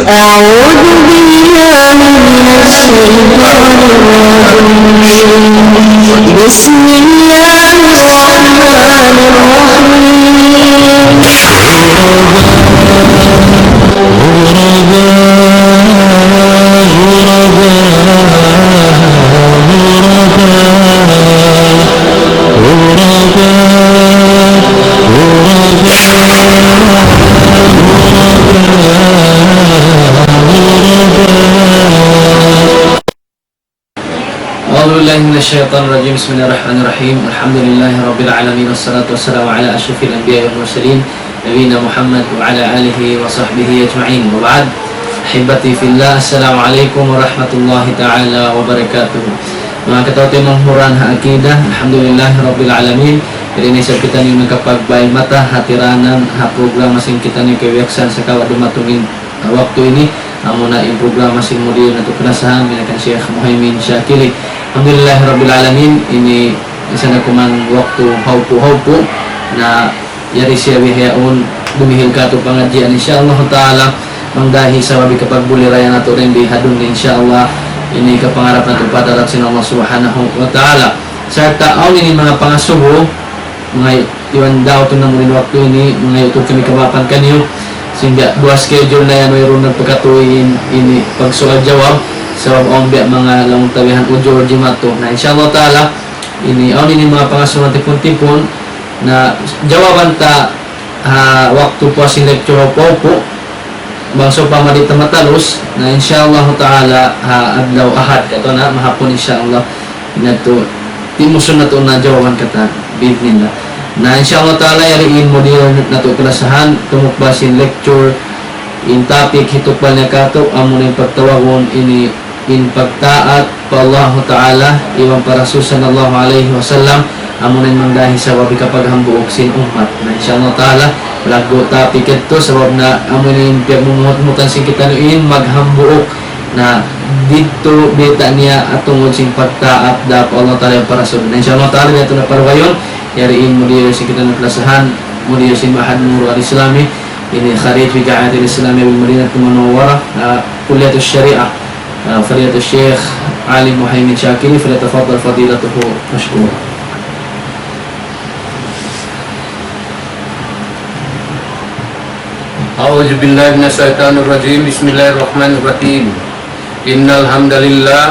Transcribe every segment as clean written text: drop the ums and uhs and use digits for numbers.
أعوذ بالله من الشيطان الرجيم بسم الله الرحمن أعوذ بالله من الشيطان الرجيم بسم الله الرحمن الرحيم الحمد لله رب العالمين والصلاة والسلام على أشرف الأنبياء والمرسلين نبينا محمد وعلى آله وصحبه أجمعين وبعد أحبتي في الله السلام عليكم ورحمة الله تعالى وبركاته. Mga kataotoy manghuran ha akidah, alhamdulillah rabbil alamin. Ini sa kita ni nagkapagbay mata hatiranan ha programa sing kita ni kayaksan sa kawad dumatungin waktu ini. Amo na yung programa sing mudir na tuklasahan minakan Syekh Muhaimin Syakili. Alhamdulillah rabbil alamin. Ini isa na kumang waktu haupu na yari siya bihayaon dumihil ka to pangadyan insyaallah taala mangdahi sa wabi kapag bulirayan nato rin di hadun insyaallah. Ini kapangarap nato padarat sin Allah subhanahu wa ta'ala. Sa taon ini mga pangasubo, mga iwan daw ito na muling waktu ini, mga ito kami kabapan kanyo, sehingga dua schedule na yan mayroon na pagkatuin ini pagsual jawab sa mga lang tabihan o Georgie Mato na insyaAllah ta'ala ini aon ini mga pangasubo natin tipon na jawaban ta waktu po si lecture po bangso pa madita matalos na insyaallah ta'ala adlaw ahad kato na mahapon insyaallah inato timuson na to na jawaban kata bidnillah na insyaallah ta'ala yariin mo din nato klasahan tumukbasin lecture in topic hitupal na kato amo na pagtawagon ini in pagtaat pa Allah ta'ala iwan para sallallahu alaihi wasallam amo na mangdahi sa wabi kapag hambuok sin umat na insyaallah ta'ala lago topic ito sabab na amo na yung piyagmumutan sin kita noin maghambuok na dito beta niya atungod sing pagtaat da pa Allah ta'ala para sa na insyaallah ta'ala ito na parwayon yariin mo diyo sin kita ng klasahan mo diyo sin Mahad Nurul Islami ini kharij fi Jamiat al-Islamiyah bil Madinah al-Munawwarah kulliyat al-Syariah فضيلة الشيخ علي محيمن شاكري فليتفضل فضيلته مشكورا. أعوذ بالله من الشيطان الرجيم بسم الله الرحمن الرحيم إن الحمد لله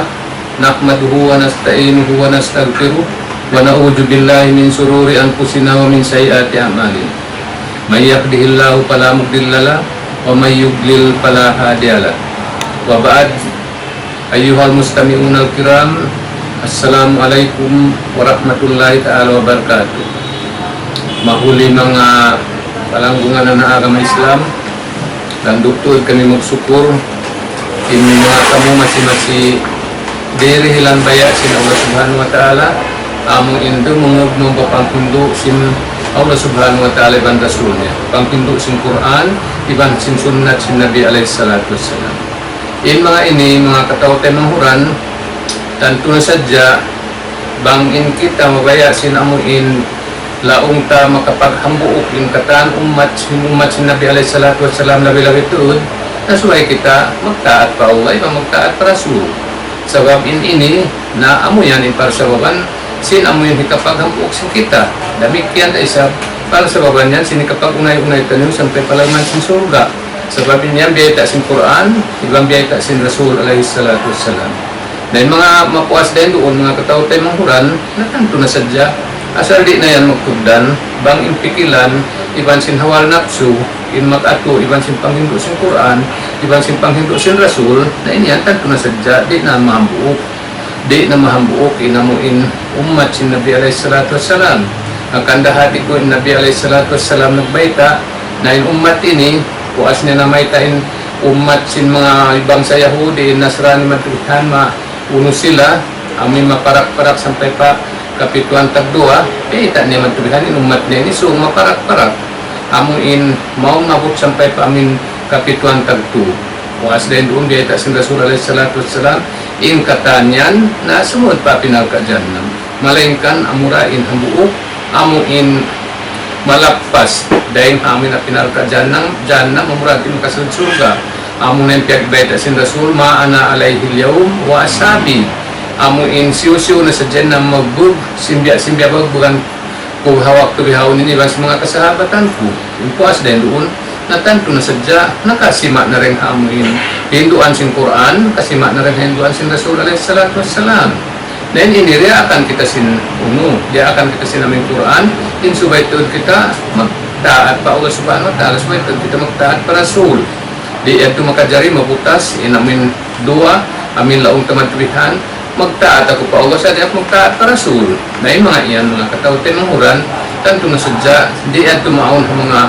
نحمده ونستعينه ونستغفره ونعوذ بالله من شرور أنفسنا ومن سيئات أعمالنا من يهده الله فلا مضل له ومن يضلل فلا هادي له وبعد أيها المستمعون الكرام السلام عليكم warahmatullahi ta'ala wabarakatuh. Mahuli mga palanggungan na agama Islam dan doktor kami magsyukur ini mga kamu masih diri hilang bayak sin Allah subhanahu wa ta'ala amo indo mengubno papangkundo sin Allah subhanahu wa ta'ala iban rasulnya pangkundo sin Quran iban sin sunnat sin Nabi alaihi salatu wassalam. In mga ini, mga katautay manghuran, tentu saja bangin kita mabaya sinamuin laong ta makapaghambuok yung kataan umat sin Nabi alaihi salatu wassalam labi-labi tuod nasuway kita magtaat pa Allah iba magtaat pa Rasul sabab ini na amo yan para sababan sin amo yung hikapaghambuok sin kita damikian da isa para sababan yan sin hikapag-unay-unay tanyo sampai palaman sin surga sebab ini yang biaya tak sin Quran, ibang biaya tak sin Rasul alaihi salatu wassalam. Dan mga mapuas din doon, mga katautay manghuran, na tanto na sadya, asal di na yan magtugdan, bang impikilan, iban sin hawal nafsu, in mag-ato, iban sin panghindo sin Quran, iban sin panghindo sin Rasul, na ini yan tanto na sadya, di na mahambuok. Di na mahambuok, inamuin umat sin Nabi alaihi salatu wassalam. Ang kandahati ko, Nabi alaihi salatu wassalam nagbaita, na yung umat ini, puas niya na may tain umat sin mga bangsa Yahudi, Nasrani, Madrihan, uno sila, amin maparak-parak sampai pa kapituan tagdua, tak niya Madrihanin umat niya ini, so maparak-parak. Amuin mau ngabot sampai pa amin kapituan tagdu. Puas din doon, dia tak sin Rasul alaihi salatu wassalam, in katanyan na sumunod pa pinalka jannam. Malainkan amurain hambuok, amuin malakpas dahil amin na pinalka jannam mamuratin makasunod surga amo na piyagbayta sin Rasul maana alayhi al-yawm wa ashabi amo in siyo na sa dyan na magbug simbya bagbugan ko hawak to bihaw nini bang sa mga kasahabatan ko yung puas din doon natanto na sadya nakasima na rin amo in hinduan sin Quran kasima na rin hinduan sin Rasul alayhi salatu wassalam then iniriakan kita sin diakan kita sin aming Quran insubay tuod kita magtaat pa Allah subhanahu wa ta'ala subay tuod kita magtaat pa Rasul di ito makajari mabutas inamin dua amin laong tamantubihan magtaat ako pa Allah sa di ako magtaat pa Rasul na yung mga iyan mga katawte manghuran tanto na sadya di ito maon ang mga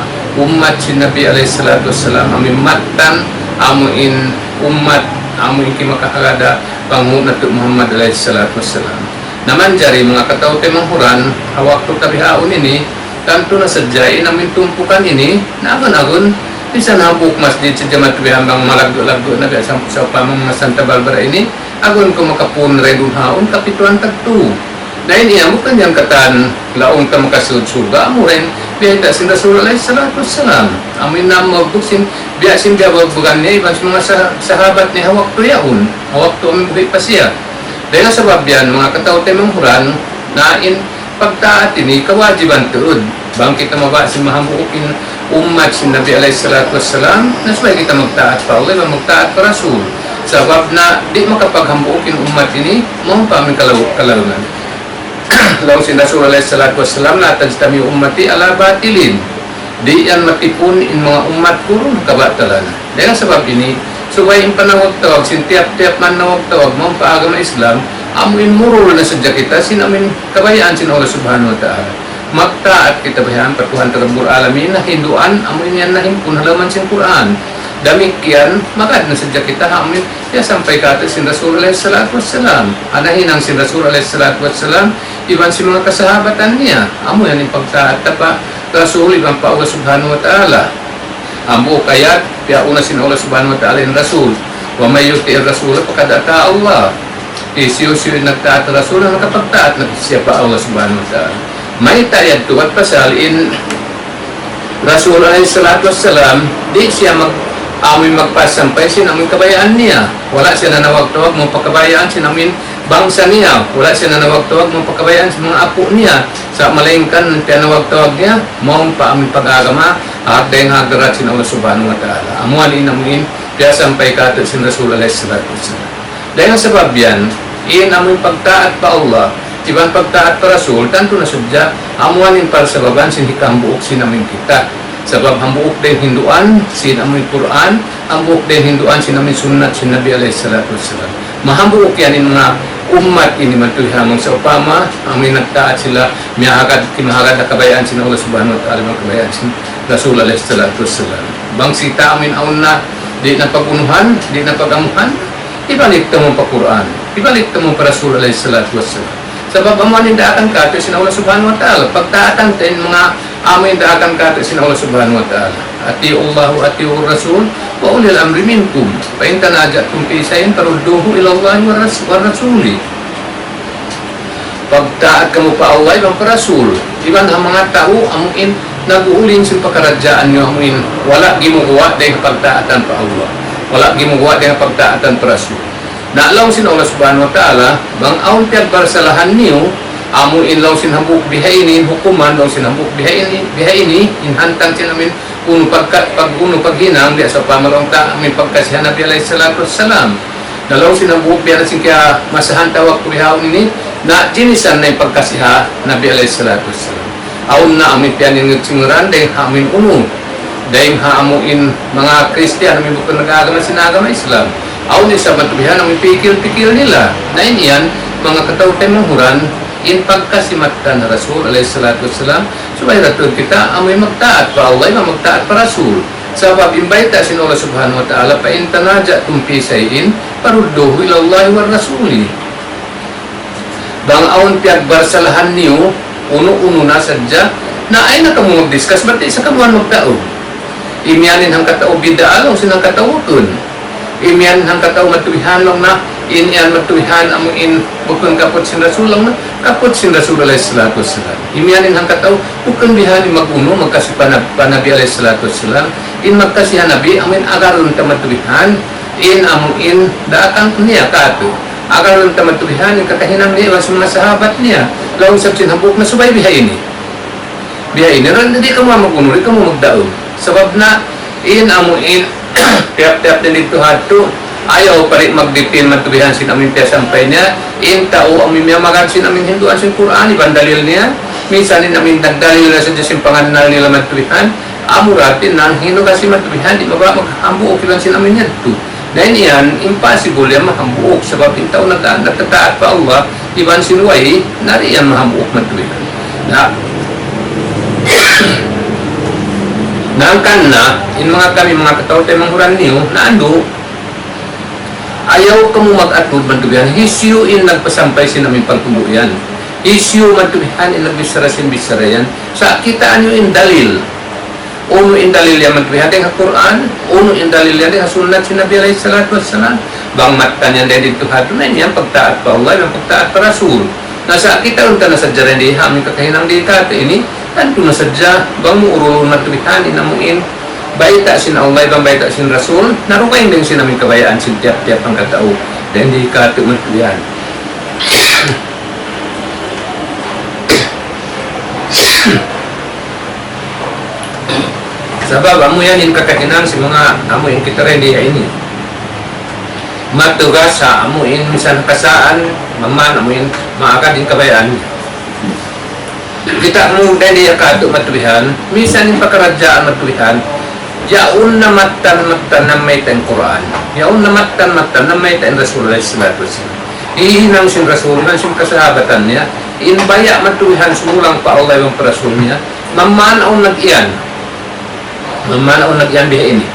umat si Nabi alayhi salatu wassalam amin matan amuin umat amuin kimakakagada pangunat Muhammad alayhi salatu wassalam naman jari mga katawte manghuran hawak to tabihaon ini tanto na sadya inamin tumpukan ini na agon-agon bisan habuk masjid sa Jamaat bang malagdo-lagdo na biasang sa upamang Santa Barbara ini agon ko makapun redun haon kapituan tagtu dahil iya mo kanyang katan laong ka makasud surga mo rin biyata sin Rasul alayhi salatu wassalam amin na magbuksin biyasin biya wagbugan niya ibang mga sahabat ni hawak to yaon hawak to amin buhay pa siya dahil sa babyan mga katawte manghuran na in pagtaat ini kawajiban tuod bang kita mabasin mahamukin umat si Nabi alayhi salatu wassalam na sabay kita magtaat pa ulit magtaat pa Rasul sabab na di makapaghambukin umat ini mau pa aming kalawunan law si Rasul alayhi salatu wassalam la tajtami ummati ala batilin di yan matipun in mga umat kurun kabatalan dahil sebab ini subay yung panawag tawag sin tiap-tiap man nawag tawag mau pa agama Islam amuin murul na sadya kita sinamin kabayaan sin Allah subhanahu wa ta'ala magtaat kita bayan patuhan terabur alamin na hinduan amuin yan na himpun halaman sin Quran demikian maka na sadya kita amuin ya sampai kata sin Rasul alayhi salatu wassalam anahin ang sin Rasul alayhi salatu wassalam iban si mga kasahabatan niya amuin yung pagtaat pa Rasul iban pa Allah subhanahu wa ta'ala ambo kayat piya una sin Allah subhanahu wa ta'ala in Rasul wa may yuti Rasul pakadata Allah siyo nagtaat Rasul na nakapagtaat na siya pa Allah subhanahu wa ta'ala may tayad tuwat pasal in Rasul alayhi salatu wassalam di siya amoy magpasampay sinamin kabayaan niya wala siya nanawag-tawag mong pagkabayaan sinamin bangsa niya wala siya nanawag-tawag mong pagkabayaan sa mga apo niya sa malaingkan pinawag-tawag niya mong pa amin pag-agama at dahil hagarat sin Allah subhanahu wa ta'ala amuan inamuin kaya sampay kato sin Rasul alayhi salatu wassalam dahil sa babyan iyan amoy pagtaat pa Allah ibang pagtaat pa Rasul tanto na sudya amuanin para sa baban sin hikambuok sinamin kita sebab hambuok din hinduan sin amoy Quran hambuok din hinduan sin amin sunnat sin Nabi alayhi salatu wassalam mahambuok yan in mga umat ini matuhamang sa upama amoy nagtaat sila kimahagad na kabayaan sin Allah subhanahu wa ta'ala mga kabayaan sin Rasul alayhi salatu wassalam bang sita amin aun na di na pagunuhan di na pagamuhan ibalik mo pa Quran ibalik mo pa Rasul alayhi salatu wassalam sebab amuan akan kato sin Allah subhanahu wa ta'ala pagtaatan tayo mga amin akan kato sin Allah subhanahu wa ta'ala ati Allah wa ati Rasul wa ulil amri minkum fa in tanajatum fi shay'in farudduhu ila Allah wa rasuli pagtaat kamu pa Allah ibang pa Rasul iban ang mga tao amuin nag-uuling sin pagkaradyaan nyo amuin wala gimugawa dahil pagtaatan pa Allah wala gimugawa dahil pagtaatan pa Rasul naalaw sin Allah subhanahu wa ta'ala bang aun tiyag barsalahan niyo amuin law sin hambuk bihainin hukuman law sin hambuk bihaini inhantang sin amin kung paghinang di sa pamalong ta amin pagkasihan Nabi alayhi salatu wassalam nalaw sin hambuk bihain sin kaya masahan tawag kulihaw ini na jinisan na yung pagkasiha Nabi alayhi salatu wassalam aun na amin piyanin ngitsinguran dahil amin dahil haamuin mga Kristiyan amin bukod nag-agama sinagama Islam aun din sa batubihan amin pikil-pikil nila na yan mga katawtay manghuran in pagkasimatan na Rasul alayhi salatu wassalam subay ratul kita amoy magtaat pa Allah magtaat pa Rasul sabab imbayta sin Allah subhanahu wa ta'ala pa in tanajatum fi shay'in farudduhu ila Allah wa rasuli bang aun piyag barsalahan niyo uno-uno na sadya na ay nakamong mag-discuss ba't isa kamuhan magtao imyanin hang katao bidaan o sinang katawakon imyan hang katao matubihan lang na Yan matuwihan amuin bukan kapot sin Rasul lang na kapot sin Rasul alaihi salatu wassalam. Imianin hang kataw bukan bihani maguno magkasi panabi alaihi salatu wassalam. In magkasihan nabi amin agaron ta matuwihan in amuin daakang niya kato. Agaron ta matuwihan in kakahinang niya sa mga sahabat niya. Lawang sabsin hambuk na subay bihay ini. Bihay ini ran hindi ka mo maguno, hindi ka mo magdaog. Sabab na in amuin tiap-tiap na dito hato ayaw pa rin magdipin matubihan sin amin piya sampay niya in tao amin miya magad sin amin hinduan sin Quran iban dalil niya minsan din amin nagdalil na sa Diyos yung panganal nila matubihan amuratin na hino kasi matubihan di ba maghambuok ilan sin amin yan to dahil yan impossible yan mahambuok sebab in tao nagtataat pa Allah iban sinuway nari yan mahambuok matubihan na nangkan na in mga kami mga katao tayo manghuran niyo na ando ayaw ka mo mag-atod mantubihan hisyu in nagpasampay sin aming pagtuluyan hisyu mantubihan in nagbisara sin bisara yan sa kitaan nyo in dalil uno in dalil yan mantubihan din ang Quran uno in dalil yan din ang sunat sin Nabi alaihi salatu wassalam bang matan yan din dito hato na yan pagtaat pa Allah yung pagtaat pa Rasul nasa kita unta na sadya rin di aming kakahinang di kata ini tanto na sadya bang mo urulong mantubihan inamuin baita sin Allah bang baita sin Rasul narukain din sin aming kabayaan sin tiap-tiap ang katao dan di katuman yan sabab amo yan in kakahinang si mga amo in kita rin di ini matugas sa amo in minsan kasaan maman amo in maakad in kabayaan kita mo dan di akado matubihan minsan in pakaradyaan matubihan yaun na matan na may tayong Quran yaun na matan na may tayong Rasulullah sallallahu alaihi wasallam ihinang sin Rasulullah sin kasahabatan niya inbaya matuwihan sumulang pa Allah yung Rasul niya mamanaw nag-iyan biha ini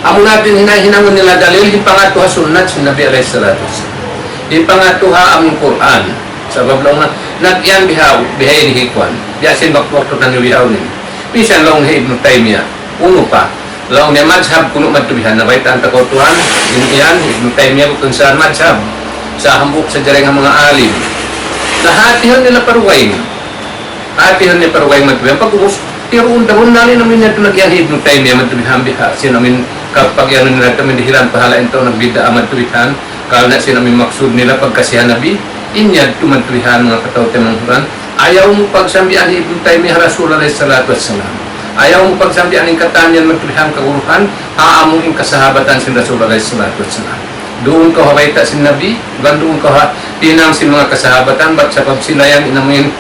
amo natin hinahinangon nila dalil di pangatuha sunnat sin Nabi alaihi salatu wasallam di pangatuha ang Quran sabab lang nag-iyan biha ini hikwan yasin waktu na niwihaw ni bisan lang Ibn Taymiyah uno pa laong niya madhab kuno matubihan na baita ang takotuhan yan Ibn Taymiyah bukun sa madhab sa hambuk sa jarang mga alim na hatihan nila paruway matubihan pag-ubos tiruun tahun nalin namin na ito nagyan Ibn Taymiyah matubihan biha sinamin kapag yan nila kami dihilan pahala ito nagbida matubihan kalau na sinamin maksud nila pagkasihan nabi inyad tumatubihan mga katawte manghuran ayaw mo pagsambihan Ibn Taymiyah Rasulullah sallallahu alaihi wasallam ayaw mo pagsambihan ng katanyan magtulihan kaguruhan haamuin kasahabatan sin Rasulullah sallallahu alaihi wasallam doon ka habayta sin Nabi doon ka tinang sin mga kasahabatan ba't sabab sila yan inamin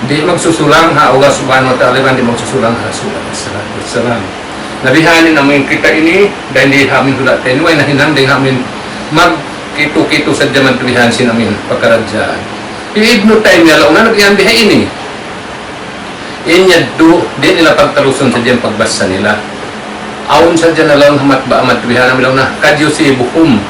di magsusulang ha Allah subhanahu wa ta'ala di magsusulang ha Rasulullah sallallahu alaihi wasallam nabihanin namin kita ini dahil di hamin hulat tayo ay nahinang din hamin magkito-kito sa jaman tulihan sin amin pagkaradyaan Ibn Taymiyah laong na nagyan bihay ini inyaddo di nila pagtaluson sa diyang pagbasa nila aun sa dyan na lang hamat ba amat bihan namin lang na kadyusibuhum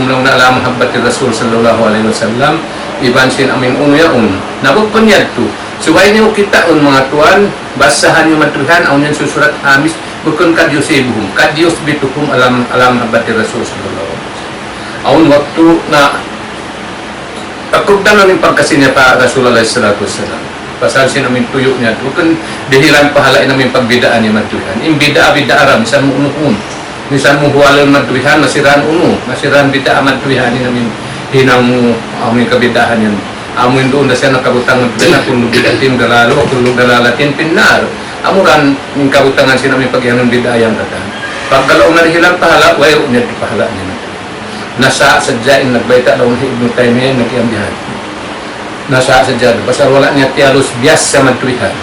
lang na alam habat ni Rasul sallallahu alaihi wasallam ibansin amin yaun nabukon yadto suway niyo kita mga tuan basahan niyo matuhan aun yan susurat hamis bukon kadyusibuhum kadyusbituhum alam habat ni Rasul sallallahu alaihi wasallam aun waktu na takugdan namin pagkasinya pa Rasulullah sallallahu alaihi wasallam pasal sin amin tuyok niya bukan dihilan pahalain namin pagbidaan niya matuhan imbida aram misan mo unuhun misan mo huwalan matuhan masiran bida matuhan ni namin hinang mo amin kabidahan yan amin doon na siya nakabutang matuhan kung bidatin galalo kung galalatin pinar amuran yung kabutangan sin amin pagyanon bidayang katan pagkalaw na dihilan pahala wayo niya pahala niya nasa sadyain nagbaita daw ng Ibn Taymiyah nagyambihan nasa sadyado pasal wala niya tialus biasa matuihan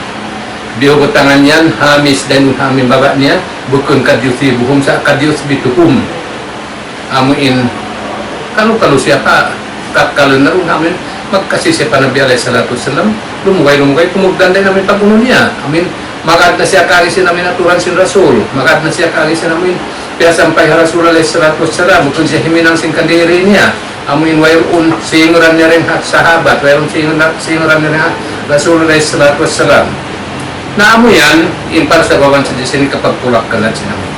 biugutangan yan hamis dan hamin baba niya bukun kadyusibuhum sa kadyusbituhum amuin kalau siapa kalau narung amin magkasisi pa Nabi alaihi salatu wasallam lumugay kumugdan din namin pagpuno niya amin magad na siya kagisin namin aturan sin Rasul magad na siya kagisin namin kaya sampay Rasul alaihi salatu wasallam bukun siya himinang sin kandiri niya amuin wayroon singuran niya rin sahabat wayroon singuran niya rin Rasulullah sallallahu alaihi wasallam na amo yan in para sa bawan sa Diyos kapag pulak ka na sinamin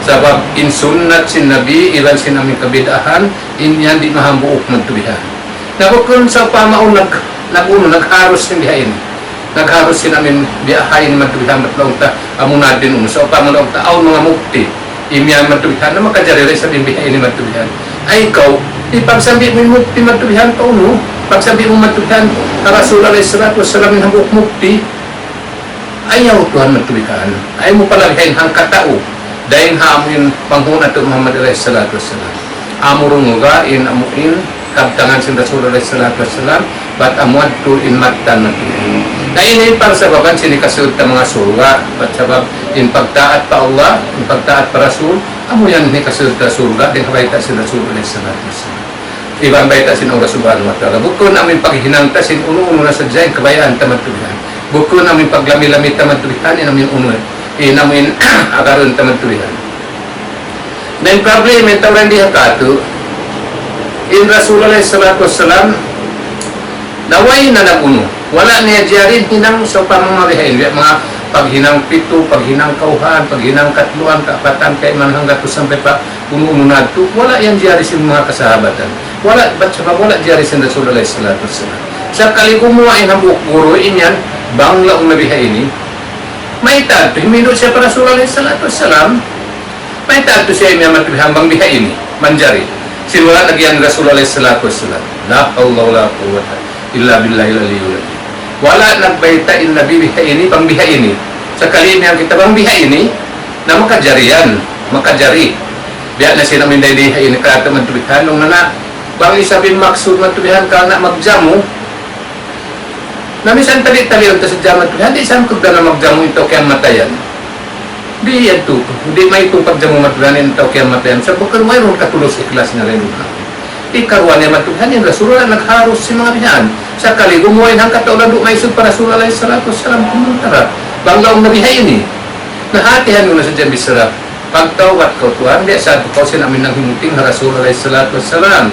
Sabab in sunnat sin Nabi ilan sin amin kabidahan inyan di mahambuok magtubihan. Nabukun sa pamaon nagharos sin bihain. Nagharos sin amin biyahain magtubihan matlaong ta amunad din sa pamaon ta aw mga mukti imyan magtubihan na makajari sa bihain ni magtubihan. Ay ikaw ipagsabi mo mukti magtubihan pa uno, pagsabi mo magtubihan Rasulullah sallallahu alaihi wasallam hambuk mukti ayaw Tuhan magtubihan. Ay mo pala bihain hang katao. Dahil hamin panghuna ito Muhammad sallallahu alaihi wasallam. Amurong in amuin kabtangan sin Rasulullah sallallahu alaihi wasallam bat amuad tu in matan natin. Dahil ini para sababan sini kasud ta mga surga bat sabab in pagtaat pa Allah, in pagtaat pa Rasul, amo yan ni kasud ta surga din kabayta sin Rasulullah sallallahu alaihi wasallam. Ibang bayta sin Allah subhanahu wa taala. Bukod amin paghinangta sin uno na sa diyan kabayaan ta matubihan. Bukod amin paglami-lami ta matubihan inamin uno. Inamin agaron taman tulihan. Dan problem yang tawran di hakatu in Rasulullah sallallahu alaihi wasallam naway na napuno. Wala niya jarin hinang sa pamamagihan mga paghinang pito, paghinang kauhan, paghinang katluan, kaapatan kay man hanggat sampai pa puno-uno nadto. Wala yan jari sa mga kasahabatan. Wala wala jari sa Rasulullah sallallahu alaihi wasallam. Sa kali kumuha inambuk guru inyan bangla umabiha ini may tato, himido siya para Rasulullah sallallahu alaihi wasallam. May tato siya imamat hambang biha ini, manjari. Simula nagyan Rasulullah sallallahu alaihi wasallam. La haula wala quwwata illa billahil aliyyil azim. Wala nagbayta in nabi biha ini, pang biha ini. Sakali yang kita bang biha ini, na makajarian, makajari. Biya na siya namin dahil biha ini, kaya teman tubihan, nung nana, bang isabing maksud matubihan ka na magjamu, namisan tali-tali untuk sejaman Tuhan, di sangkut dalam magjamu itu kaya matayan. Di itu, di may itong pagjamu matuhanin itu kaya matayan. Sa bukan mayroon katulus ikhlas na rin. Ikaruan niya matuhanin, Rasulullah nagharos si mga bihaan. Sa kali, gumuwain ang kataulan do may isod para Rasulullah sallallahu alaihi wasallam kumantara. Banglaong nabihay ini. Nahatihan mo na sa dyan bisara. Pagtawat ko Tuhan, di sa kau sinamin ng himuting Rasulullah sallallahu alaihi wasallam.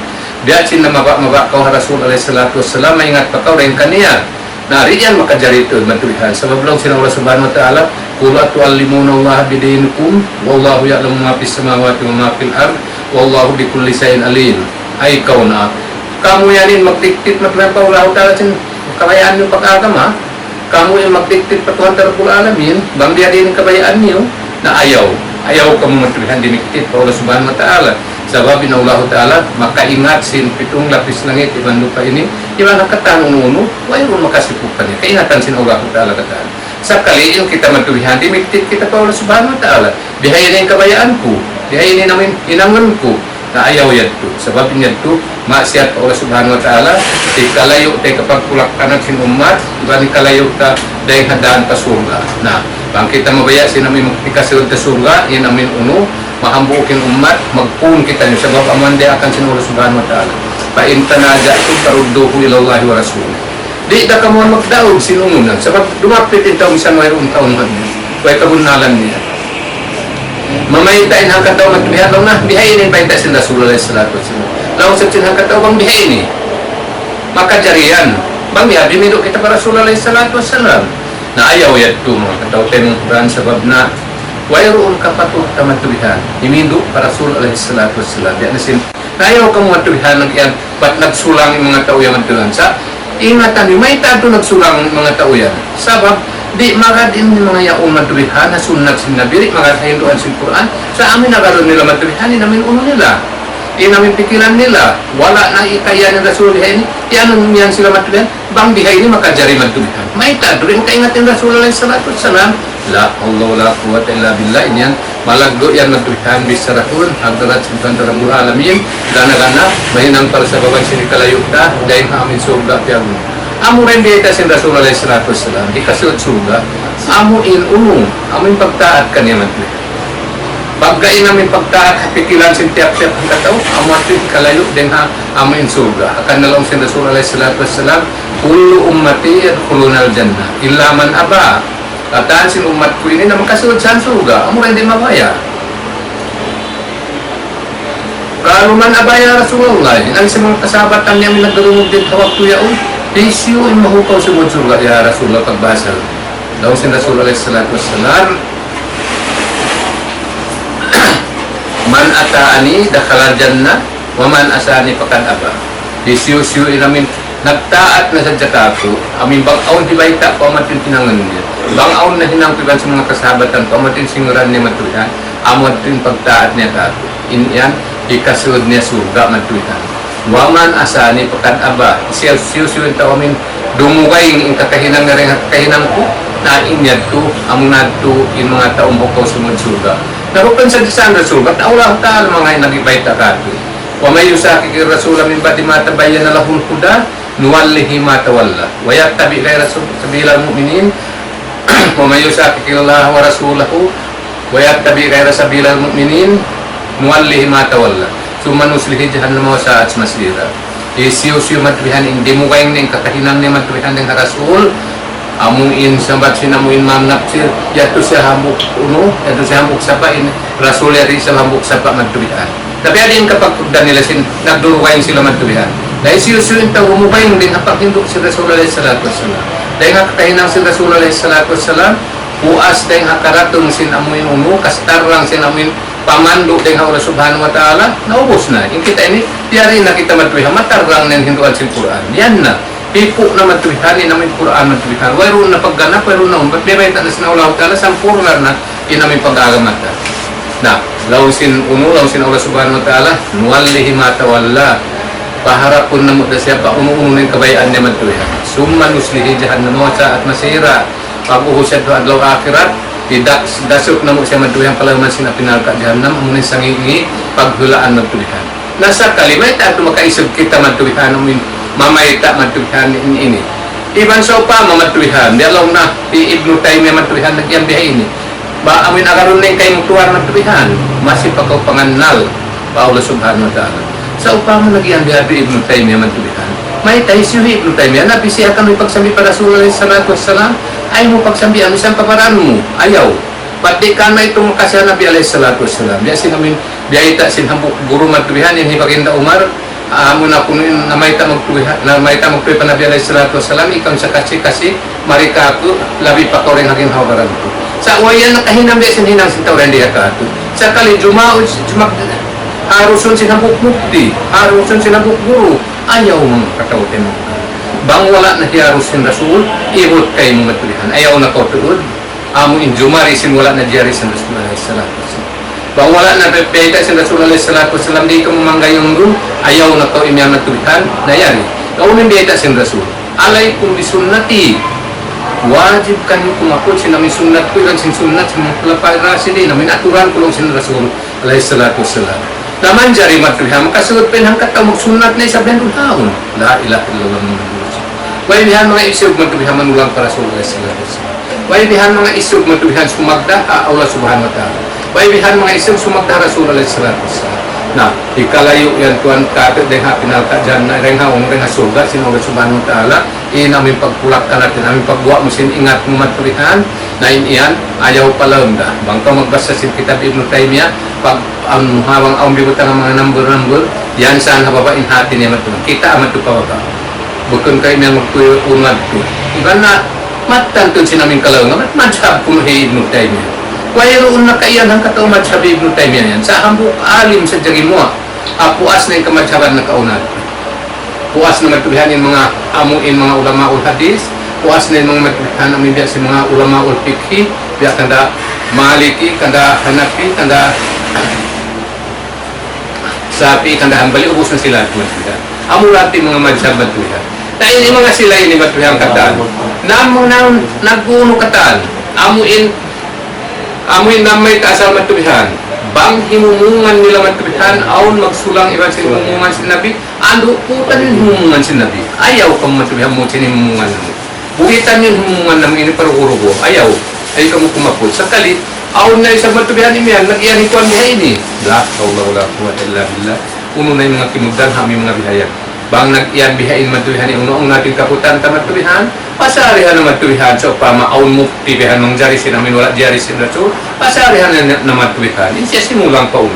Di sin na mabak kau Rasulullah sallallahu alaihi wasallam, maingat pa kau rin kaniya. Nari yan makajari ito matulihan. Sabab lang sina Allah subhanahu wa ta'ala, Kula tu'allimuna Allah bidinikum, wallahu ya'lamu ma fis samawati wa ma fil ard, wallahu bikulli shay'in alim. Ay ikaw na, kamu yanin magdiktit matlampaw Allah ta'ala sin kabayaan nyo pag-agama, kamu yung magdiktit patuhan tarapul alamin, bangbiya din kabayaan nyo, na ayaw kamu matulihan diniktit pa Allah subhanahu wa ta'ala. Sababin Allah Ta'ala, makaingat sin pitong lapis langit iban lupa ini, iban nakatanong nuno, mayroon makasipukan niya. Kaingatan sin Allah Ta'ala kataan. Sa kaliin kita matulihan, dimiktit kita pa Allah Subhanahu wa Ta'ala. Dihayin na yung kabayaanku, dihayin na namin inanganku, na ayaw yan to. Sababin yan to, maksiat pa Allah Subhanahu wa Ta'ala, di kalayo tayo kapag kulaktanan sin umat, iban kalayo ta dahil hadaan pa surga. Na, bang kita mabaya sin namin magpikasunod ta surga, yan namin uno, mahambukin umat, magpun kita nyo sabab amande akan sinulong subhanahu wa ta'ala pa intanaja ito tarudduhu ilallahi wa rasulih di da kamuan magdaog sinungunan sabab dumapit ito misan mayroong taon man way kabunalan niya mamaytain ang kataw magbihan lang na bihayin pa ita sin Rasulullah sallallahu alaihi wasallam laong sa sin ang kataw bang bihayin makajarian bang ya bimido kita para Rasulullah sallallahu alaihi wasallam na ayaw yadto mga kataw tayo mong sabab na wayroon kapatid ka matubihan. Himindo para Rasul alaihi salatu wassalam. Yan nasin, ayaw ka matubihan nagyan, ba't nagsulang yung mga tao yung matubihan? Sa ingatan, may tato nagsulang mga tao yan. Sabab, di magadin yung mga yaong matubihan na sunat sin Nabi, mga kahinduan sin Quran. Sa amin nagaroon nila matubihan, inamin uno nila. Inamin pikiran nila. Wala na ikaya ng Rasul dihay ni. Yan sila matubihan. Bang dihay ni makajari matubihan. May tato rin kaingatin Rasul alaihi salatu wassalam. La Allah la quwwata illa billah inyan malagdo yan matubihan bisarahun hagdarat subhan rabbul alamin gana-gana mahinang para sa baban sini kalayo ta dahil amin surga tiyago amo rin dita sin Rasulullah sallallahu alaihi wasallam ikasud surga amo in uno amin pagtaat kaniya matubihan bagay namin pagtaat pikilan sin tiap-tiap ang kataw amo atin kalayo din ha amin surga akan nalong sin Rasulullah sallallahu alaihi wasallam kullu ummati yadkhulunal jannah illa man aba kataan sin umat ko ini na makasunod sa surga, amo rin din mabaya. Kalau man abaya Rasulullah, ang sa mga kasabatan niya nagdarungog din tawag tuya desyo yung mahukaw sa surga ya Rasulullah pagbasa. Daw sin Rasulullah sallallahu alaihi wasallam Man ata'ani dakhala jannah wa man asani faqad aba. Di siyo-siyo inamin nagtaat na sa jatako, amin bang aon di baita ko amatin tinangan niya. Bang aon na hinangkiban sa mga kasabatan ko amatin singuran niya matulihan, amatin pagtaat niya kako. Yan, ikasunod niya surga matulihan. Waman asani faqad aba. Siyo-siyo yung tao amin dumugay yung kakahinang na rin kakahinang ko na inyad ko, amunad to yung mga taong bukaw sumud surga. Narupan sa disan na surga, naula ka mga nagibaita kako. Wa may yusaki kay Rasul min ba'di ma tabayyana lahul huda nuwallihi ma tawalla wa yattabi ghayra sabilil mu'minin wa may yusaki Allah wa rasulahu wa yattabi ghayra sabilil mu'minin nuwallihi ma tawalla summa nuslihi jahannam wa sa'at masira. Isiyo-siyo matbihan hindi mo kayong ning kakahinang ni matbihan ng Rasul amuin sambat sinamuin mamnapsir yato siya hambuk uno yato siya hambuk sapa in Rasul yari sa hambuk sapa matbihan. Tapi ada yang kapag nila nagdurugayin sila magtubihan. Dahil siyo-siyo tayo umubayin din kapag hindok si Rasulullah sallallahu alaihi wasallam. Dahil kakahinang si Rasulullah sallallahu alaihi wasallam, puas dahil hakaratong sinamuin umu, kastarang sinamuin pamando dahil Allah subhanahu wa ta'ala, naubos na. Yung kita ini, tiyari na kita matubihan, matarang na yung hinduan sa Quran. Yan na. Pipo na matubihan, inamin Quran matubihan. Wayroon na pagganap, wayroon na umbat. Bibaitan na sinaulah ta'ala, sampurnar na inamin pag-agamata. Nah, lausin Allah subhanahu wa ta'ala nuwallihi ma tawalla paharap pun namut da siapa umu-umu ng kabayaan niya matulihan summa nuslihi jahannam wa sa'at masira pag-uhusad do adlaw akhirat tidak dasuk namut siya matulihan palaman sina pinalka jahannam amunin sangingi paghulaan matulihan nasa kalimay ta ato makaisog kita matulihan umin mamayta matulihan ini Iban sopa mamatulihan di alaw na di Ibnu Taymiyah matulihan nagyang bihay ini ba amin akaron ning kay mutuar na tubihan masih pakaw panganal pa Allah subhanahu wa ta'ala sa upama nagyan di Ibnu Taymiyah man tubihan may tayo Ibnu Taymiyah na bisi akan may pagsambi para Rasulullah sallallahu alaihi wasallam ay mo pagsambi ano isang paparan mo ayaw pati ka na itong makasya Nabi alaihi salatu wasallam biya sinamin biya ita sinhambuk guru man tubihan yung hibaginda Umar amo na kuno na may tamag tubihan na may tamag tubihan Nabi alaihi salatu wasallam ikang sa kasi marika ako labi pa ko rin haging hawaran ko sa wayan nakahinam dia sinhinang sintawran dia kato sa kali jumaud harusun sinabuk mukti harusun sinabuk guru ayaw mga katawtin mo bang wala na hiyarusin Rasul ibot kay mga tulihan ayaw na ko tuod amo in jumari sin wala na diyari sin Rasul alaihi salatu wasallam bang wala na pepeta sin Rasul alaihi salatu wasallam di ka mamanggayong rum ayaw na to imyan na tulihan nayari kaunin beta sin Rasul alaikum bisunnati wajib kan kumakot sinamin sunnat ko dan sin sunnat sin pelapay rasidin namin aturan kulong sin Rasul alaihi salatu wassalam naman jari matulihan makasuot pinhang katamog sunnat na isa bendul taon la ilaha illallah muhammadur rasulullah way bihan mga isog matulihan manulang para Rasul alaihi salatu wassalam way bihan mga isog matulihan sumagda Allah subhanahu wa ta'ala way bihan mga isog sumagda Rasul alaihi salatu wassalam nah ikalayo yan tuan kapit deng ha pinalka dyan na rengha umrengha surga sin Allah subhanahu wa ta'ala namin pagpulaktan natin namin pagbuwa mo sin ingat mo matulihan na iyan ayaw palam da bangka magbasa sin kitab Ibnu Taymiyah pag hawang aong bibutang ang mga number yan saan hababain hati niya matulihan kita amat ito pababa bukun kayo niya magtuyo unad ko iba na matantun sin namin kalaw nga matmadhab kumahi Ibnu Taymiyah wayroon na kaiyan ang katao madhab Ibnu Taymiyah yan sa hambuk alim sa jagin mo puas na yung kamadhaban na kaunad puas na matulihan yung mga amuin mga ulama ul hadis puas na yung mga matulihan amin biya si mga ulama ul fikhi biya kanda maliki kanda hanafi kanda sapi kanda hambali ubus na sila matulihan amurati mga madhab matulihan dahil yung mga sila ini matulihan kataan namo na naguno kataan amuin namay kaasal matulihan bang himumungan nila matubihan aun magsulang iban sin himumungan sin Nabi ando putan yung himumungan sin Nabi ayaw kang matubihan mo sin himumungan mo buhitan yung himumungan namin ini parugurugo ayaw ay kamu kumapul sakali aun na isang matubihan imihan nag-iyan ikuan niya ini la hawla wala quwwata illa billah uno na yung mga kimugdan kami mga bihaya bang nag-iyan bihain matubihan uno ang natin kaputan ta matubihan pasarihan na matubihan so pama aun mukti bihan ng jari sin amin wala jari sin Rasul pasarihan na matubihan ini siya simulang pa uno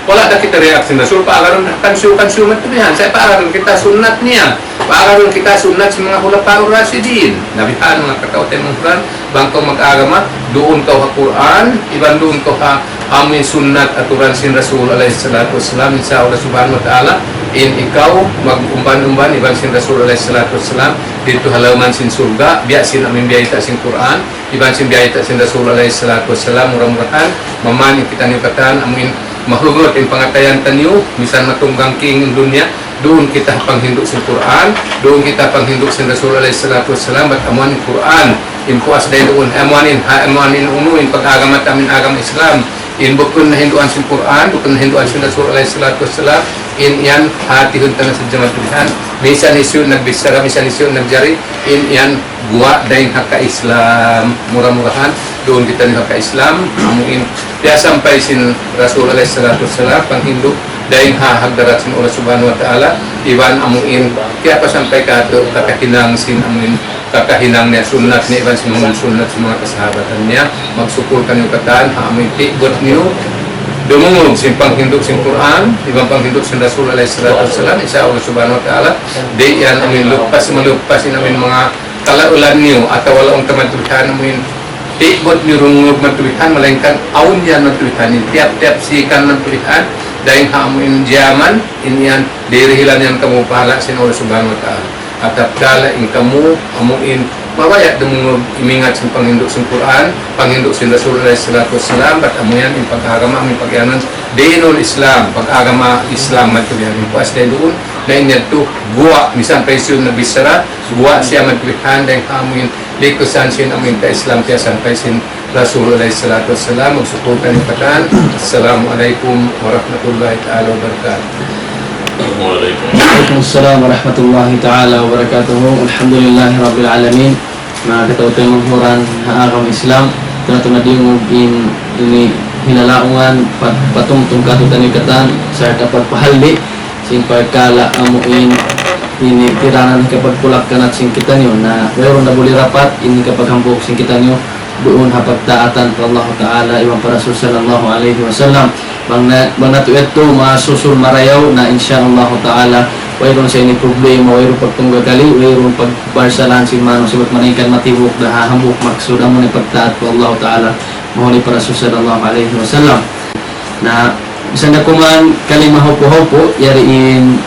wala na kita reaksi Rasul, paagaron kansu matubihan, saya paagaron kita sunat niya, paagaron kita sunat sa mga Khulafaur Rasyidin, nabihan mga kakautin mong Quran, bangko mag-agama, doon kau ha Quran, iban doon kau ha amin sunat aturan sin Rasul alaihi salatu wassalam, insya Allah subhanahu wa ta'ala, in ikaw mag-umban-umban, iban sin Rasul alaihi salatu wassalam, dito halaman sin surga, biya sin amin biyayta sin Quran, iban sin biyayta sin Rasul alaihi salatu wassalam, murah-murahan, mamani kita niyukatan, amin mahugot yung pangatayan tanyo, misan matunggang king dunia, doon kita panghinduk sa Quran, doon kita panghinduk sa Rasul alaihi salatu wassalam, at amuan yung Quran, impuas dahil doon, amuanin unuin pag-agama tamin agama Islam, in bukun na hinduan sa Quran, bukun na hinduan sa Rasul alaihi salatu wassalam, in yan hatihun tanan sa jamaah tulihan, misan isyon nagbisara, misan isyon nagjari, in yan guwa dahil haka Islam, murah-murahan, doon kita ni haka Islam, amuin dia sampai sin Rasul alaihi salatu wassalam panghindu daing hahagdarat sin Allah subhanahu wa ta'ala iban amuin kaya pa sampai kato kakahinang sin amuin kakahinang niya sunat niya iban sin mga sunat sa mga kasabatan niya magsukul kanyo kataan amuin tikbot niyo dumungog sin panghindu sin Quran iban panghindu sin Rasul alaihi salatu wassalam insya Allah subhanahu wa ta'ala di yan amuin lupas sin amuin mga kalaulan niyo atau walaong teman-teman amuin tikbot ni rungog matulihan melainkan aun yan matulihan tiap-tiap sikan matulihan dahil hamuin jaman inian dirihilan yang kamu pahala sin Allah subhanahu wa ta'ala atap kala in kamu amuin mabayat demungog imingat sin panghinduk sin Quran panghinduk sin Rasul alaihi salatu wassalam bat amuyan in pag-agama amin pag-ianan dinul Islam pag-agama Islam matulihan impuas dahil doon dahil niya to guwa misan presyon na bisara guwa siya matulihan dahil hamuin likusan sin amin ka Islam kaya sampai sin Rasul alaihi salatu wassalam magsukutan yung katan. Assalamualaikum warahmatullahi ta'ala wabarakatuh. Waalaikumsalam warahmatullahi ta'ala wabarakatuh. Alhamdulillahi rabbil alamin. Mga katawtay manghuran haagam Islam tunadingog ini hinalaungan patungtung katutan yung katan sa dapat pahaldi sin pagkala amuin ini tiranan kapag pulak kanat sing kita nyo na mayroon na buli rapat ini kapag hambok sing kita nyo doon hapagtaatan pa Allah Ta'ala iwan para Rasul sallallahu alaihi wasallam bang nato ito masusul marayaw na insyaAllah Ta'ala mayroon sa ini problema mayroon pagtunggagali mayroon pagbarsalan sin mano sabat manikan matibok na hahambok maksud mo ni pagtaat pa Allah Ta'ala mahuli para Rasul sallallahu alaihi wasallam na isang na kuman kalimahopo-hopo yariin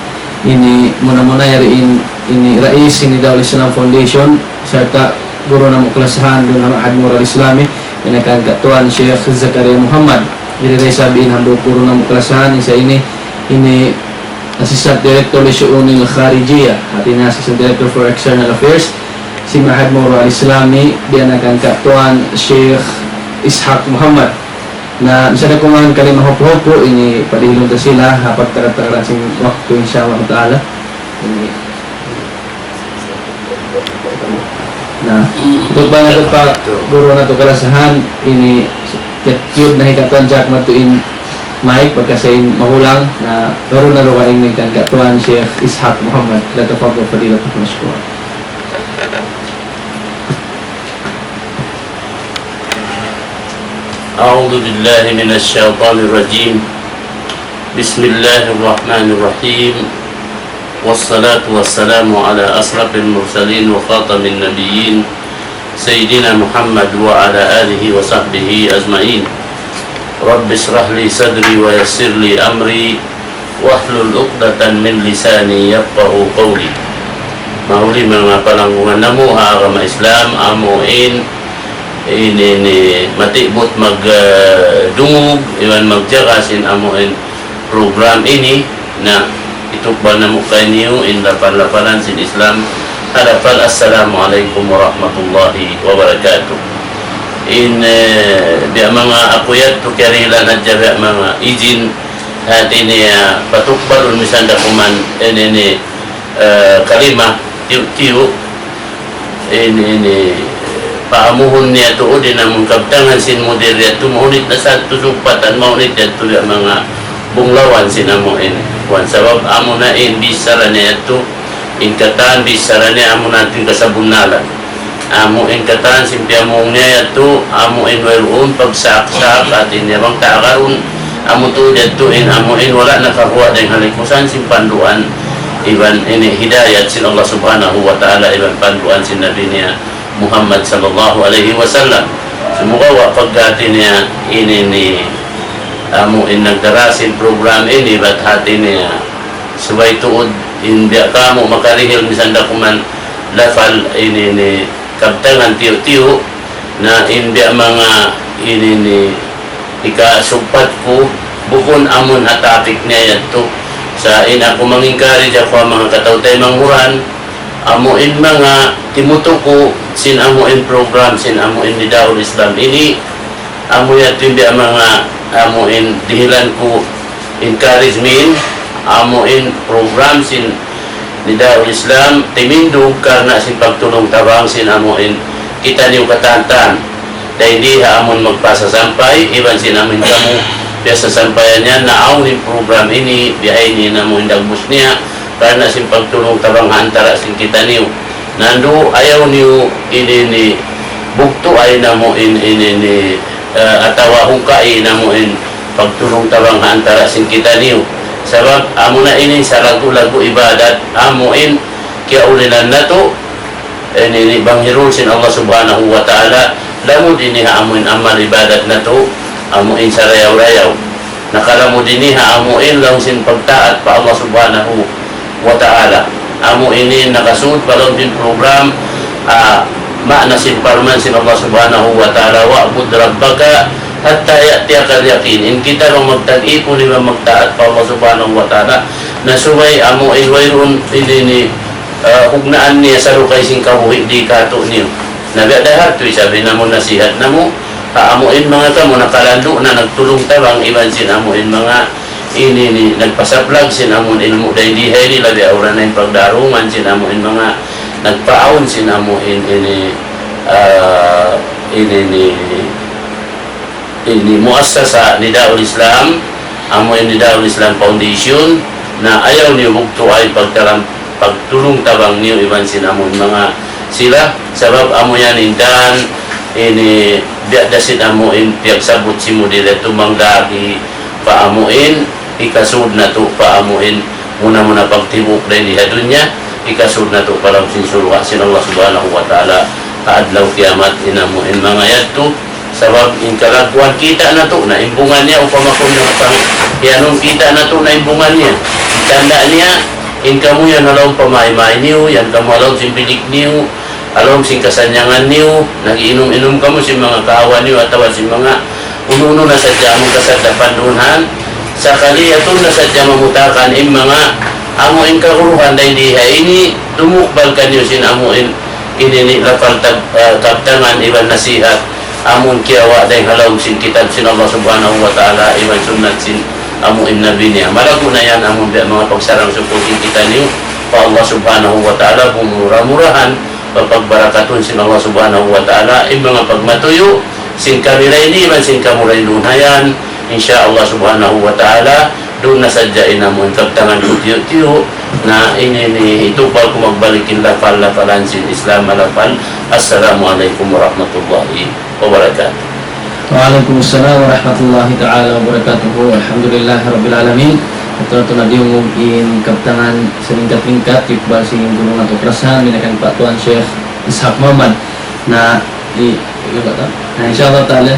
ini muna-muna yariin ini Rais ini Daul Islam Foundation serta guru na muklasahan doon na Mahad Mural Islami pinakagatuan Sheikh Zakaria Muhammad jadi sabihin handok guru na muklasahan isa ini Assistant Director Lishu'unil Kharijiyah at ini Assistant Director for External Affairs si Mahad Mural Islami dia nakagatuan Sheikh Ishaq Muhammad na isa na kumahan kalimahop-hopo ini padihilong ta sila hapat tarat-tarating waktu insyaAllah Ta'ala ini nah untuk banyak pa guru na to kalasahan ini yun na hikatuan jak matuin Mike pagkasain mahulang na pero na luwaing ni katuan Sheikh Ishaq Muhammad latapag o fadilat na panaskuha. أعوذ بالله من الشيطان الرجيم بسم الله الرحمن الرحيم والصلاة والسلام على أشرف المرسلين وخاتم النبيين سيدنا محمد وعلى آله وصحبه أجمعين رب اشرح لي صدري ويسر لي أمري واحلل عقدة من لساني يفقهوا قولي Mahuli mga palanggungan namo agama Islam amuin ini matibot magdungog iwan magjakasin amuin program ini na itukbal na mo kayo in lapan-lapanan sin Islam hadapal assalamualaikum warahmatullahi wabarakatuh in biya mga akuyat to karilan at biya mga izin at ini patukbal misan dakuman ini kalima tiyo ini paamuhon niya tuod din ang kabtangan sin moderya tumuunit na sa tusupatan maunit yan to mga bunglawan sinamuin wan sabab amo na in bisara niya to inkatan bisara niya amo natin kasabunalan amo inkatan simpi among niya to amo in mayroon pagsaksak at inyabang kaakaroon amo tuod yatuin amuin wala nakahuwa ding halikusan sin panduan iban ini hidayat sin Allah subhanahu wa ta'ala iban panduan sin Nabi niya Muhammad sallallahu alaihi wasallam. Semoga wa pagdati niya ini ni amuin nagdarasin program ini bat hati niya subay tuod hindi kamo makarihil misanda kuman lafal ini ni kabtangan tiyo-tiyo na hindi mga ini ni ikasugpat ko bukon amon hatapik niya yato sa ina ko mangingkari dyan ko mga katautay manghuran amuin mga timuto ko sin amuin program sin amuin ni Daul Islam ini amu yato hindi mga amuin dihilan ko encouragement amuin program sin ni Daul Islam timindog karena sin pagtulong tabang sin amuin kita niyo katantan dahil hindi amon magpasasampay iban sin amin kamu biasa sampayan niya naaw ni program ini biyahe ni na mo indagbus niya karena sin pagtulong tabang antara sin kita niyo nando ayaw niyo ini ni bukto ay na mo ini ni atawa hungkai na mo in pagtulong tabang antara sin kita niyo sabab amo na ini sa lagu-lagu ibadat amuin kaya ulinan na to ini banghirul sin Allah subhanahu wa ta'ala lamod ini amuin amal ibadat na to amuin sa rayaw-rayaw nakalamod ini amuin lang sin pagtaat pa Allah subhanahu wa ta'ala amuin ini nakasud pa lang din program ma'na sin parman sin Allah subhanahu wa ta'ala wa'bud rabbaka hatta ya'tiyakal yakin in kita lang magtag-ipon di ba magtaat pa Allah subhanahu wa ta'ala na subay amuin wayrun ini ni ugnaan niya sa rukay sing kahuhi di kato niyo nagadahat to sabi na mo nasihat na mo amuin mga kamo nakalando na nagtulong tabang iban sin amuin mga ini ni nagpasaplag sin amuin ilmu dahil dihay nila di aura na yung pagdarungan sin amuin mga nagpaawon sin amuin ini muassasa ni Daul Islam amuin ni Daul Islam Foundation na ayaw niyo bugto ay pagtulong tabang niyo iban sin amuin mga sila sabab amo yan indan ini biadasin amuin tiyak sabot si mo dila tumanggaki paamuin ikasud na to paamuin muna pagtibok dahil ihadun niya ikasud na to parang sinsulwa sin Allah subhanahu wa ta'ala adlaw kiamat inamuin mga yadto sabab in kalagwan kita na to na imbungan niya o pamakon na pang yanong kita na to na imbungan niya tanda niya in kamu yan alaw pamaymay niyo yan kamu alaw simpilik niyo alaw sing kasanyangan niyo nagiinom-inom kamu si mga kaawan niyo at si mga ununo na sadya mong kasadapan dunhan sakali ato na sadya mamutakan in mga amuin kahuruhan dahil diha ini tumukbal ka niyo sin amuin ini lafal kaptangan iban nasihat amun kiawa dahil halaw sin kitab sin Allah subhanahu wa ta'ala iban sunnat sin amuin nabi niya malago na yan amun mga pagsarang sukutin kita niyo pa Allah subhanahu wa ta'ala pumura-murahan pagbarakaton sin Allah subhanahu wa ta'ala yung mga pagmatuyo sin kamiray ni man sin kamuray lunayan insya Allah subhanahu wa ta'ala doon na sadyain namun kaptangan ko tiyo-tiyo na itupal ko magbalikin lapalan sin Islam malapal. Assalamualaikum warahmatullahi wabarakatuh. Waalaikumsalam warahmatullahi ta'ala wabarakatuh. Alhamdulillah rabbil alamin. Ito na diung in kaptangan sa lingkat-lingkat iqbal sing gulungan atau perasaan minakan Pak Tuan Syekh Ishaq Muhammad na insyaallah ta'ala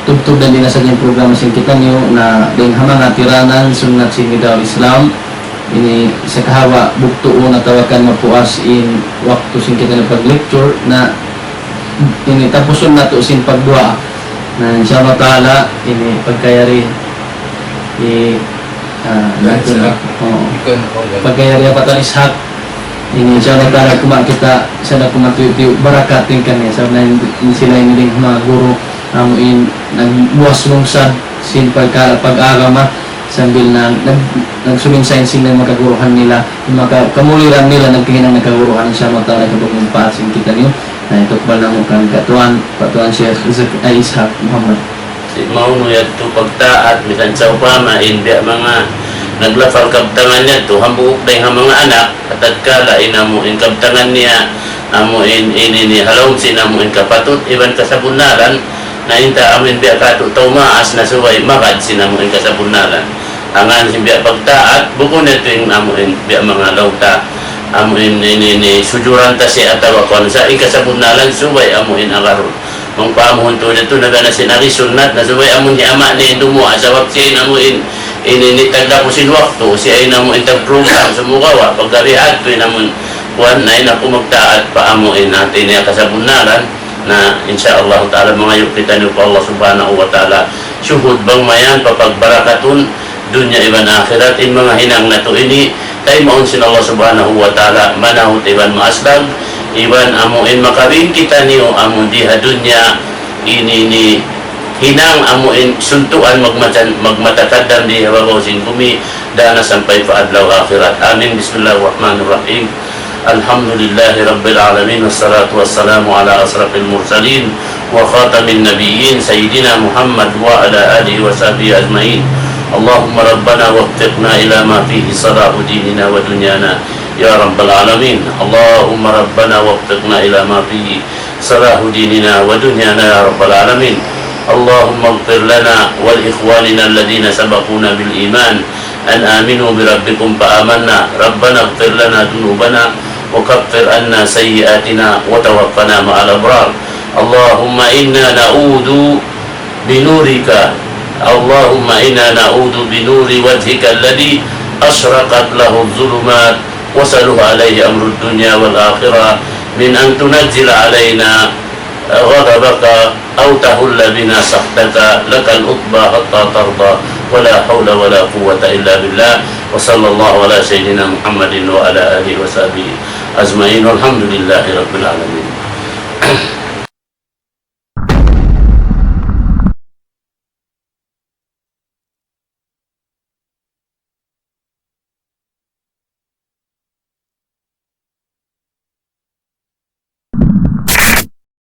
tubtub dan dinasanya program sing kita niyo na ding hamang atiranan sunnat sing Daul Islam ini sakahawa bukto na tawakan mapuas in waktu sing kita na pag-lecture na ini tapuson na to sing pagdua na insyaallah ta'ala ini pagkayari pagkayari Pak Tuan Ishaq ini insyaallah ta'ala kuma kita sada kumatuyo barakat tingkan ya sabna sila ini ding mga guru amuin nagbuwas lungsad sin pag-agama sambil nagsuminsayin sila makaguruhan nila kamuliran nila nagtingin ang nagkaguruhan insyaAllah ta'ala kapag mapasin kita niyo na ito pa lang mukhang Pak Tuan Syekh Ishaq Muhammad mauno yato pagtaat misan sa upama hindi mga naglafal kabtangan niya to hambuk dahil mga anak katatkala inamuin kabtangan niya amuin ini halong sinamuin kapatut iban kasabunaran na inta amin biya kato taumaas na suway makad sinamuin kasabunalan angan sin biya pagtaat buko na ito yung amuin biya mga lauta amuin ini sujuran ta si atawa kon sa ikasabunalan suway amuin agaron mong pamuhon to dito nagana sinari sunat na suway amun ni ama ni dumo asawak siya amuin ini tagda ko sin waktu siya ay namuin tag program sumugawa pagdarihat to namun kuan na ina kumagtaat pa amuin natin niya kasabunalan na insyaallah ta'ala mga yukitan niyo po Allah subhanahu wa ta'ala syuhud bang mayan papagbarakatun dunya iban akhirat in mga hinang na to ini kay maun sin Allah subhanahu wa ta'ala manahut iban maasdag iban amuin makabing kita niyo amun diha dunya ini ni hinang amuin suntuan magmatakadam di hababaw sin kumi dana sampai pa adlaw akhirat amin bismillahirrahmanirrahim alhamdulillahi rabbil alamin wassalatu wassalamu ala asrafil mursalin wa khatamin nabiyyin sayyidina Muhammad wa ala alihi wa sahbihi ajmain Allahumma rabbana waffiqna ila ma fihi salahu dinina wa dunyana ya rabbal alamin Allahumma rabbana waffiqna ila ma fihi salahu dinina wa dunyana ya rabbal alamin Allahumma ighfir lana wal ikhwanina alladhina sabaquna bil iman an aminu bi rabbikum fa amanna rabbana ighfir lana dhunubana wa kaffir anna sayyi'atina wa tawaffana ma'al abrar Allahumma inna na'udhu binurika Allahumma inna na'udhu binuri wajhika alladhi ashraqat lahu adh-dhulumat wa saluha alayhi amru ad-dunya wal akhirah min an tunazzila alayna ghadabaka aw tahulla bina sahtaka lakal uqba hatta tarda wala hawla wala quwwata illa billah wa sallallahu ala sayyidina Muhammadin wa ala alihi wa sahbihi ajma'in walhamdulillahi rabbil alamin